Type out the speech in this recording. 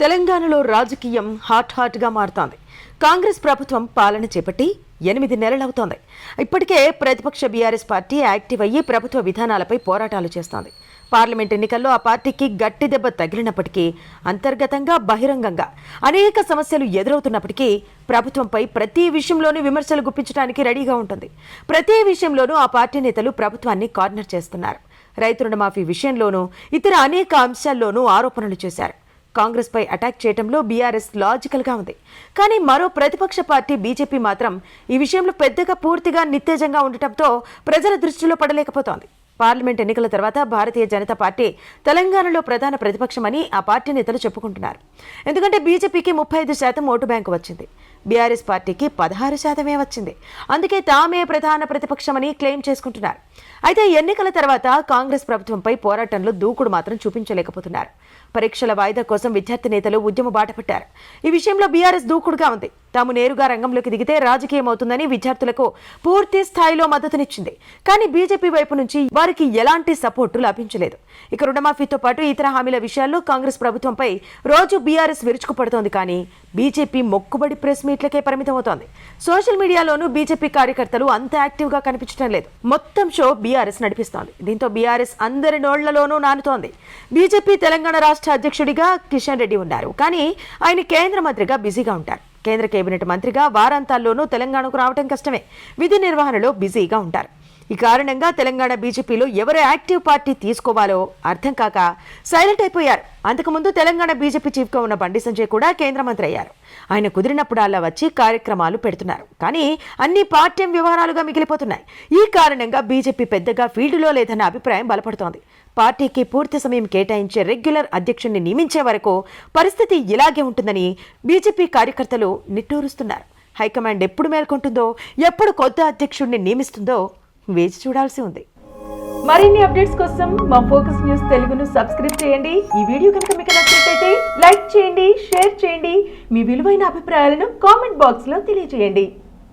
తెలంగాణలో రాజకీయం హాట్గా మారుతోంది. కాంగ్రెస్ ప్రభుత్వం పాలన చేపట్టి 8 నెలలవుతోంది. ఇప్పటికే ప్రతిపక్ష బీఆర్ఎస్ పార్టీ యాక్టివ్ అయ్యి ప్రభుత్వ విధానాలపై పోరాటాలు చేస్తోంది. పార్లమెంట్ ఎన్నికల్లో ఆ పార్టీకి గట్టి దెబ్బ తగిలినప్పటికీ, అంతర్గతంగా బహిరంగంగా అనేక సమస్యలు ఎదురవుతున్నప్పటికీ ప్రభుత్వంపై ప్రతి విషయంలోనూ విమర్శలు గుప్పించడానికి రెడీగా ఉంటుంది. ప్రతి విషయంలోనూ ఆ పార్టీ నేతలు ప్రభుత్వాన్ని కార్నర్ చేస్తున్నారు. రైతు రుణమాఫీ విషయంలోనూ ఇతర అనేక అంశాల్లోనూ ఆరోపణలు చేశారు. కాంగ్రెస్ పై అటాక్ చేయడంలో బీఆర్ఎస్ లాజికల్ గా ఉంది. కానీ మరో ప్రతిపక్ష పార్టీ బీజేపీ మాత్రం ఈ విషయంలో పెద్దగా పూర్తిగా నిత్తేజంగా ఉండటంతో ప్రజల దృష్టిలో పడలేకపోతోంది. పార్లమెంట్ ఎన్నికల తర్వాత భారతీయ జనతా పార్టీ తెలంగాణలో ప్రధాన ప్రతిపక్షమని ఆ పార్టీ నేతలు చెప్పుకుంటున్నారు. ఎందుకంటే బీజేపీకి 35% ఓటు బ్యాంకు వచ్చింది, బీఆర్ఎస్ పార్టీకి 16% వచ్చింది. అందుకే తామే ప్రధాన ప్రతిపక్షమని క్లెయిమ్ చేసుకుంటున్నారు. అయితే ఎన్నికల తర్వాత కాంగ్రెస్ ప్రభుత్వంపై పోరాటంలో దూకుడు మాత్రం చూపించలేకపోతున్నారు. పరీక్షల వాయిదా కోసం విద్యార్థి నేతలు ఉద్యమ బాట పట్టారు. ఈ విషయంలో బీఆర్ఎస్ దూకుడుగా ఉంది. తాము నేరుగా రంగంలోకి దిగితే రాజకీయం అవుతుందని విద్యార్థులకు పూర్తి స్థాయిలో మద్దతునిచ్చింది. కానీ బీజేపీ వైపు నుంచి వారికి ఎలాంటి సపోర్టు లభించలేదు. ఇక రుణమాఫీతో పాటు ఇతర హామీల విషయాల్లో కాంగ్రెస్ ప్రభుత్వంపై రోజు బీఆర్ఎస్ విరుచుకుపడుతోంది. కానీ బీజేపీ మొక్కుబడి ప్రెస్ మీట్లకే పరిమితం అవుతోంది. సోషల్ మీడియాలోనూ బీజేపీ కార్యకర్తలు అంత యాక్టివ్ గా కనిపించడం లేదు. మొత్తం షో బీఆర్ఎస్ నడిపిస్తోంది. దీంతో బీఆర్ఎస్ అందరి నోళ్లలోనూ నానుతోంది. బీజేపీ తెలంగాణ రాష్ట్ర అధ్యక్షుడిగా కిషన్ రెడ్డి ఉన్నారు. కానీ ఆయన కేంద్ర మంత్రిగా బిజీగా ఉంటారు. కేంద్ర కేబినెట్ మంత్రిగా వారాంతాల్లోనూ తెలంగాణకు రావడం కష్టమే. విధి నిర్వహణలో బిజీగా ఉంటారు. ఈ కారణంగా తెలంగాణ బీజేపీలో ఎవరు యాక్టివ్ పార్టీ తీసుకోవాలో అర్థం కాక సైలెంట్ అయిపోయారు. అంతకుముందు తెలంగాణ బీజేపీ చీఫ్గా ఉన్న బండి సంజయ్ కూడా కేంద్ర మంత్రి అయ్యారు. ఆయన కుదిరినప్పుడల్లా వచ్చి కార్యక్రమాలు పెడుతున్నారు. కానీ అన్ని పార్టీ వ్యవహారాలుగా మిగిలిపోతున్నాయి. ఈ కారణంగా బీజేపీ పెద్దగా ఫీల్డ్లో లేదన్న అభిప్రాయం బలపడుతోంది. పార్టీకి పూర్తి సమయం కేటాయించే రెగ్యులర్ అధ్యక్షుడిని నియమించే వరకు పరిస్థితి ఇలాగే ఉంటుందని బీజేపీ కార్యకర్తలు నిట్టూరుస్తున్నారు. హైకమాండ్ ఎప్పుడు మేల్కొంటుందో, ఎప్పుడు కొత్త అధ్యక్షుడిని నియమిస్తుందో వేచి చూడాల్సి ఉంది. మరిన్ని అప్డేట్స్ కోసం మా ఫోకస్ న్యూస్ తెలుగును సబ్స్క్రైబ్ చేయండి. ఈ వీడియో కనుక మీకు నచ్చినట్లయితే లైక్ చేయండి, షేర్ చేయండి. మీ విలువైన అభిప్రాయాలను కామెంట్ బాక్స్ లో తెలియజేయండి.